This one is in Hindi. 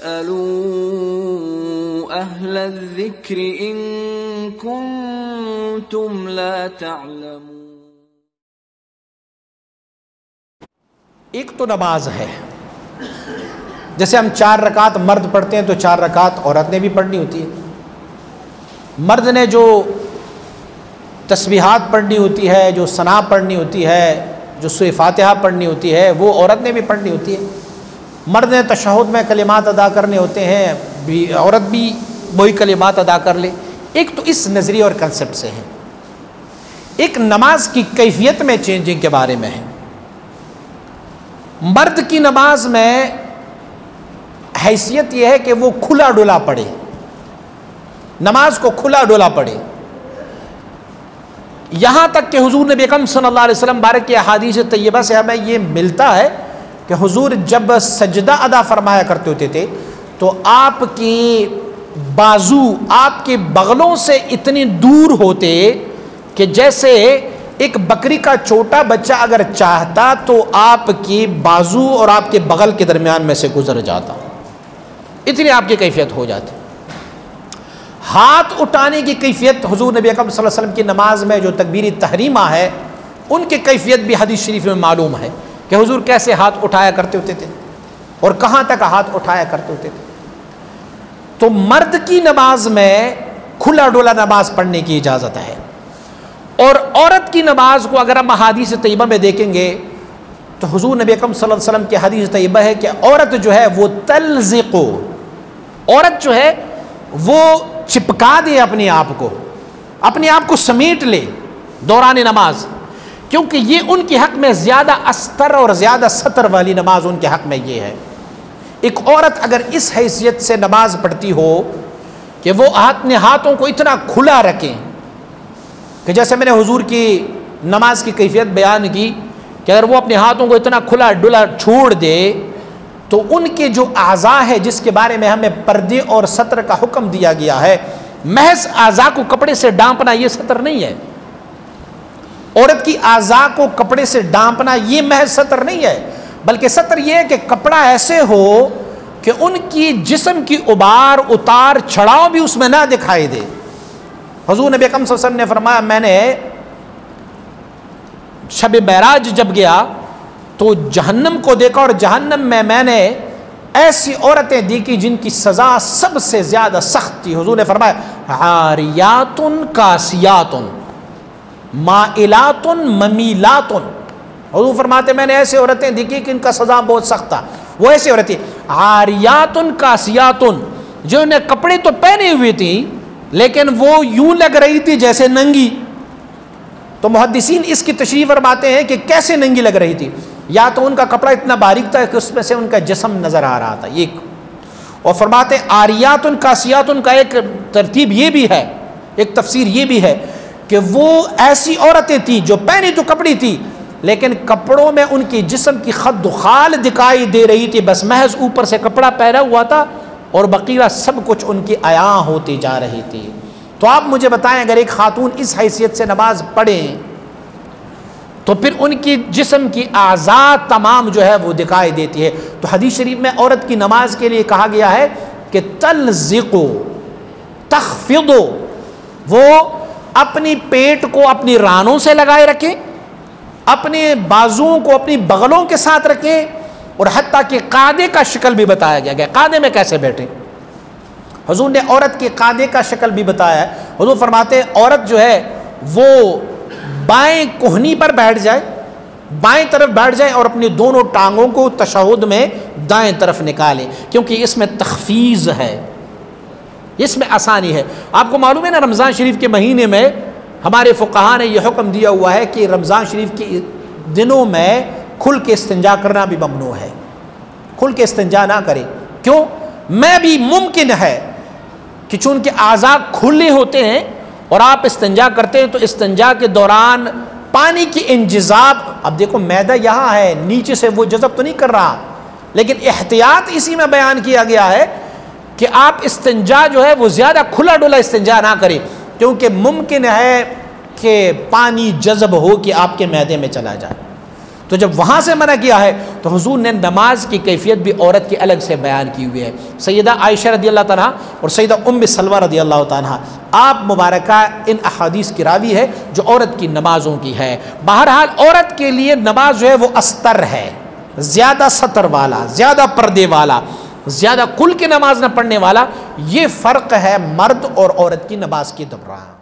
फस्अलू अहल ज़िक्र इन कुंतुम ला तअलमून। एक तो नमाज है, जैसे हम 4 रकात मर्द पढ़ते हैं तो 4 रकात औरत ने भी पढ़नी होती है। मर्द ने जो तस्बीहात पढ़नी होती है, जो सना पढ़नी होती है, जो सूरह फातिहा पढ़नी होती है, वो औरत ने भी पढ़नी होती है। मर्द ने तशहुद में कलिमात अदा करने होते हैं, औरत भी वही कलिमात अदा कर ले। एक तो इस नज़रिए और कंसेप्ट से है। एक नमाज की कैफियत में चेंजिंग के बारे में है। मर्द की नमाज में हैसियत यह है कि वो खुला डुला पढ़े, नमाज को खुला डुला पढ़े। यहां तक कि हुजूर नबी अकरम सल्लल्लाहु अलैहि वसल्लम बारक की अहादीस तैयबा से हमें यह मिलता है कि हुजूर जब सजदा अदा फरमाया करते होते थे तो आपकी बाजू आपके बगलों से इतनी दूर होते कि जैसे एक बकरी का छोटा बच्चा अगर चाहता तो आपकी बाजू और आपके बगल के दरमियान में से गुजर जाता, इतनी आपकी कैफियत हो जाती। हाथ उठाने की कैफियत हुजूर नबी अकरम सल्लल्लाहु अलैहि वसल्लम की नमाज में जो तकबीर तहरीमा है उनकी कैफियत भी हदीस शरीफ में मालूम है कि हुजूर कैसे हाथ उठाया करते होते थे और कहाँ तक हाथ उठाया करते होते थे। तो मर्द की नमाज में खुला डुला नमाज पढ़ने की इजाज़त है। और औरत की नमाज को अगर हम हदीस तैयबा में देखेंगे तो हुजूर नबी अकरम सल्लल्लाहु अलैहि वसल्लम की हदीस तैयबा है कि औरत जो है वो तल्ज़िक़ु, औरत जो है वो चिपका दे अपने आप को समेट ले दौरान नमाज, क्योंकि ये उनके हक में ज़्यादा अस्तर और ज़्यादा सतर वाली नमाज उनके हक में ये है। एक औरत अगर इस हैसियत से नमाज पढ़ती हो कि वो अपने हाथों को इतना खुला रखें कि जैसे मैंने हुजूर की नमाज की कैफियत बयान की कि अगर वो अपने हाथों को इतना खुला डुला छोड़ दे तो उनके जो आज़ा है जिसके बारे में हमें पर्दे और सतर का हुक्म दिया गया है, महज आज़ा को कपड़े से डांपना ये सतर नहीं है। औरत की आज़ा को कपड़े से डांपना ये महज सतर नहीं है, बल्कि सतर ये है कि कपड़ा ऐसे हो कि उनकी जिस्म की उबार उतार चढ़ाव भी उसमें ना दिखाई दे। हुजूर नबी अकरम सल्लल्लाहु अलैहि वसल्लम ने फरमाया, मैंने शब मेराज जब गया तो जहन्नम को देखा और जहन्नम में मैंने ऐसी औरतें देखी जिनकी सज़ा सबसे ज़्यादा सख्त थी। हुजूर ने फरमाया हारियातुन कासियातुन माइलातुन ममीलातुन। हुजूर फरमाते मैंने ऐसी औरतें देखी कि इनका सज़ा बहुत सख्त था। वो ऐसी औरतें हारियातुन कासियातुन, जो ने कपड़े तो पहने हुए थी लेकिन वो यूं लग रही थी जैसे नंगी। तो मुहद्दिसीन इसकी तशरीह फरमाते हैं कि कैसे नंगी लग रही थी। या तो उनका कपड़ा इतना बारीक था कि उसमें से उनका जिस्म नज़र आ रहा था, ये। और फरमाते आरियातुन कासियातुन का एक तरतीब ये भी है, एक तफसीर ये भी है कि वो ऐसी औरतें थी जो पहनी तो कपड़ी थी लेकिन कपड़ों में उनकी जिस्म की खद्द खाल दिखाई दे रही थी, बस महज ऊपर से कपड़ा पहना हुआ था और बकीया सब कुछ उनकी आया होती जा रही थी। तो आप मुझे बताएं, अगर एक खातून इस हैसियत से नमाज पढ़ें तो फिर उनकी जिस्म की आज़ाद तमाम जो है वो दिखाई देती है। तो हदीस शरीफ में औरत की नमाज के लिए कहा गया है कि तल्ज़िक़ु तख़फ़िदु, वो अपनी पेट को अपनी रानों से लगाए रखें, अपने बाजुओं को अपनी बगलों के साथ रखें और हत्ता कि कादे का शक्ल भी बताया गया। कादे में कैसे बैठे, हुजूर ने औरत के कादे का शक्ल भी बताया है। हुजूर फरमाते हैं औरत जो है वो बाएं कोहनी पर बैठ जाए, बाएं तरफ बैठ जाए और अपनी दोनों टांगों को तशहुद में दाएं तरफ निकाले, क्योंकि इसमें तखफीज है, इसमें आसानी है। आपको मालूम है ना, रमज़ान शरीफ के महीने में हमारे फुक़हा ने यह हुक्म दिया हुआ है कि रमज़ान शरीफ के दिनों में खुल के इस्तिंजा करना भी ममनू है। खुल के इस्तिंजा ना करें, क्यों? मैं भी मुमकिन है कि चूँकि आज़ा खुले होते हैं और आप इस्तिंजा करते हैं तो इस्तिंजा के दौरान पानी की इंजिज़ाब, अब देखो मैदा यहाँ है, नीचे से वो जज़ब तो नहीं कर रहा, लेकिन एहतियात इसी में बयान किया गया है कि आप इस्तिंजा जो है वो ज़्यादा खुला डुला इस्तिंजा ना करें, क्योंकि मुमकिन है कि पानी जज़ब हो कि आपके मैदे में चला जाए। तो जब वहाँ से मना किया है तो हुजूर ने नमाज की कैफियत भी औरत की अलग से बयान की हुई है। सैयदा आयशा रदी अल्लाह तआला और सैयदा उम्म सलमा रदी अल्लाह तआला आप मुबारका इन अहादीस की रावी है जो औरत की नमाज़ों की है। बहरहाल औरत के लिए नमाज जो है वो अस्तर है, ज़्यादा सतर वाला, ज़्यादा पर्दे वाला, ज़्यादा कुल की नमाज न पढ़ने वाला, ये फ़र्क है मर्द और औरत की नमाज के दौरान।